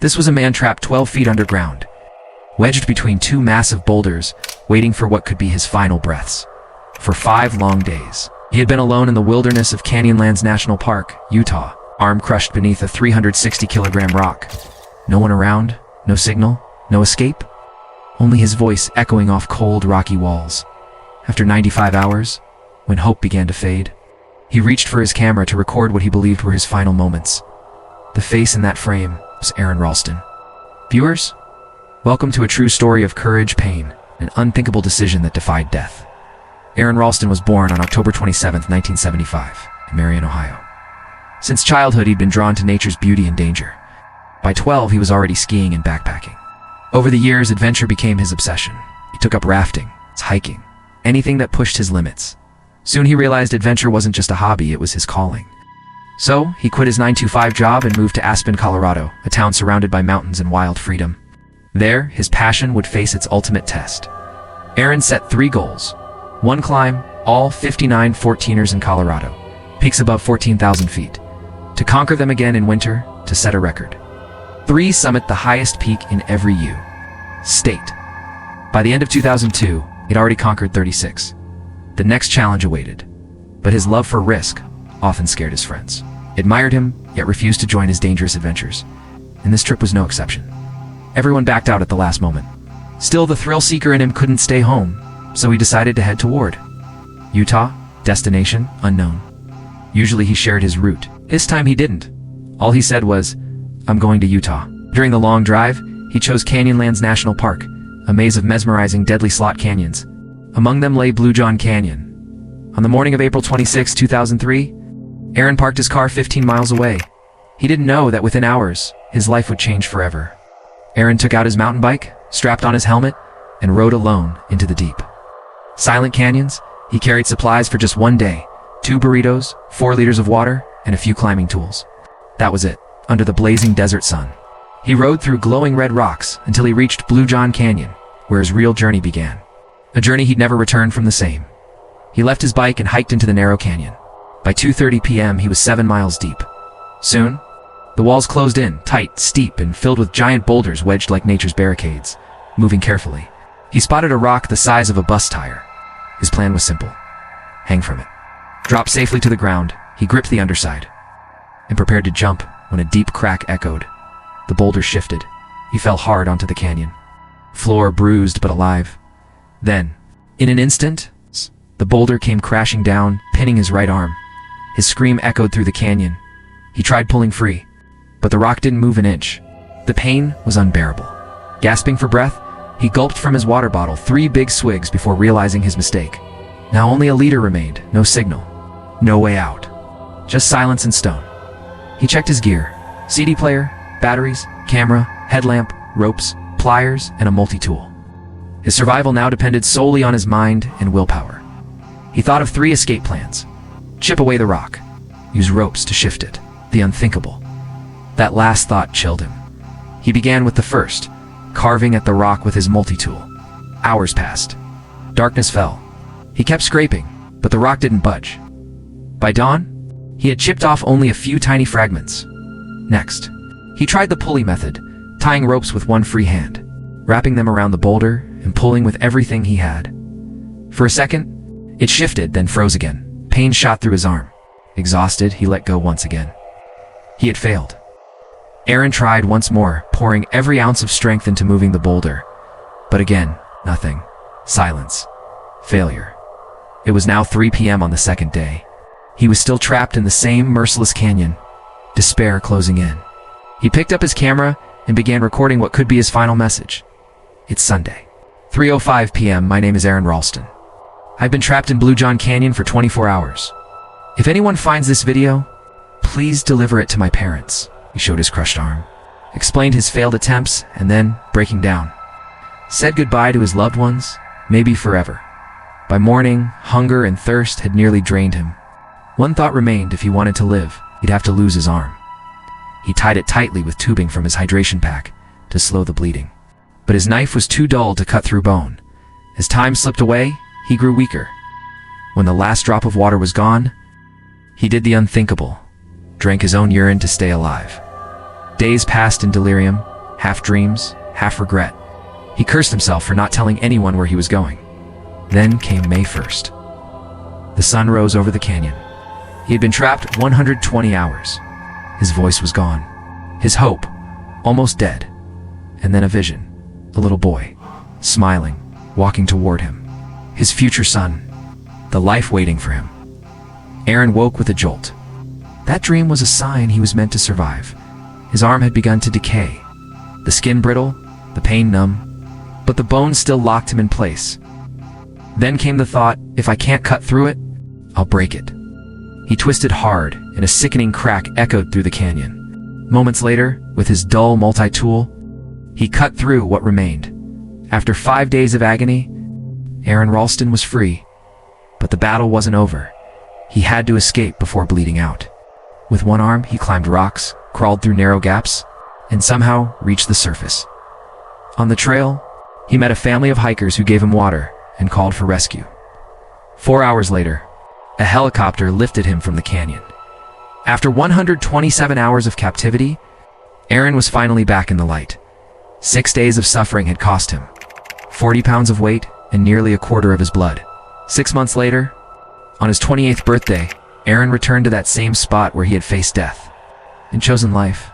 This was a man trapped 12 feet underground, wedged between two massive boulders, waiting for what could be his final breaths. For 5 long days, he had been alone in the wilderness of Canyonlands National Park, Utah, arm crushed beneath a 360-kilogram rock. No one around, no signal, no escape. Only his voice echoing off cold, rocky walls. After 95 hours, when hope began to fade, he reached for his camera to record what he believed were his final moments. The face in that frame was Aron Ralston. Viewers, welcome to a true story of courage, pain, and an unthinkable decision that defied death. Aron Ralston was born on October 27, 1975, in Marion, Ohio. Since childhood, he'd been drawn to nature's beauty and danger. By 12, he was already skiing and backpacking. Over the years, adventure became his obsession. He took up rafting, hiking, anything that pushed his limits. Soon he realized adventure wasn't just a hobby, it was his calling. So, he quit his 9-to-5 job and moved to Aspen, Colorado, a town surrounded by mountains and wild freedom. There, his passion would face its ultimate test. Aron set 3 goals. 1, climb all 59 14ers in Colorado, peaks above 14,000 feet. To conquer them again in winter, to set a record. 3, summit the highest peak in every state. By the end of 2002, he'd already conquered 36. The next challenge awaited. But his love for risk often scared his friends. Admired him, yet refused to join his dangerous adventures. And this trip was no exception. Everyone backed out at the last moment. Still, the thrill seeker in him couldn't stay home, so he decided to head toward Utah, destination unknown. Usually he shared his route. This time he didn't. All he said was, "I'm going to Utah." During the long drive, he chose Canyonlands National Park, a maze of mesmerizing, deadly slot canyons. Among them lay Blue John Canyon. On the morning of April 26, 2003, Aron parked his car 15 miles away. He didn't know that within hours, his life would change forever. Aron took out his mountain bike, strapped on his helmet, and rode alone into the deep. Silent canyons, he carried supplies for just 1 day, 2 burritos, 4 liters of water, and a few climbing tools. That was it, under the blazing desert sun. He rode through glowing red rocks until he reached Blue John Canyon, where his real journey began. A journey he'd never returned from the same. He left his bike and hiked into the narrow canyon. By 2:30 p.m., he was 7 miles deep. Soon, the walls closed in, tight, steep, and filled with giant boulders wedged like nature's barricades. Moving carefully, he spotted a rock the size of a bus tire. His plan was simple. Hang from it. Dropped safely to the ground, he gripped the underside and prepared to jump when a deep crack echoed. The boulder shifted. He fell hard onto the canyon. Floor bruised but alive. Then, in an instant, the boulder came crashing down, pinning his right arm. His scream echoed through the canyon. He tried pulling free, but the rock didn't move an inch. The pain was unbearable. Gasping for breath, he gulped from his water bottle 3 big swigs before realizing his mistake. Now only a liter remained, no signal, no way out. Just silence and stone. He checked his gear. CD player, batteries, camera, headlamp, ropes, pliers, and a multi-tool. His survival now depended solely on his mind and willpower. He thought of 3 escape plans. Chip away the rock. Use ropes to shift it. The unthinkable. That last thought chilled him. He began with the first, carving at the rock with his multi-tool. Hours passed. Darkness fell. He kept scraping, but the rock didn't budge. By dawn, he had chipped off only a few tiny fragments. Next, he tried the pulley method, tying ropes with one free hand, wrapping them around the boulder and pulling with everything he had. For a second, it shifted, then froze again. Pain shot through his arm. Exhausted, he let go once again. He had failed. Aron tried once more, pouring every ounce of strength into moving the boulder. But again, nothing. Silence. Failure. It was now 3 p.m. on the second day. He was still trapped in the same merciless canyon, despair closing in. He picked up his camera and began recording what could be his final message. It's Sunday. 3:05 p.m. My name is Aron Ralston. I've been trapped in Blue John Canyon for 24 hours. If anyone finds this video, please deliver it to my parents. He showed his crushed arm, explained his failed attempts, and then, breaking down, said goodbye to his loved ones, maybe forever. By morning, hunger and thirst had nearly drained him. One thought remained: if he wanted to live, he'd have to lose his arm. He tied it tightly with tubing from his hydration pack to slow the bleeding. But his knife was too dull to cut through bone. As time slipped away, he grew weaker. When the last drop of water was gone, he did the unthinkable, drank his own urine to stay alive. Days passed in delirium, half dreams, half regret. He cursed himself for not telling anyone where he was going. Then came May 1st. The sun rose over the canyon. He had been trapped 120 hours. His voice was gone. His hope, almost dead. And then a vision. A little boy, smiling, walking toward him. His future son. The life waiting for him. Aron woke with a jolt. That dream was a sign he was meant to survive. His arm had begun to decay. The skin brittle, the pain numb, but the bones still locked him in place. Then came the thought, if I can't cut through it, I'll break it. He twisted hard, and a sickening crack echoed through the canyon. Moments later, with his dull multi-tool, he cut through what remained. After 5 days of agony, Aron Ralston was free. But the battle wasn't over. He had to escape before bleeding out. With one arm, he climbed rocks, crawled through narrow gaps, and somehow reached the surface. On the trail, he met a family of hikers who gave him water and called for rescue. 4 hours later, a helicopter lifted him from the canyon. After 127 hours of captivity, Aron was finally back in the light. 6 days of suffering had cost him 40 pounds of weight and nearly a quarter of his blood. 6 months later, on his 28th birthday, Aron returned to that same spot where he had faced death and chosen life.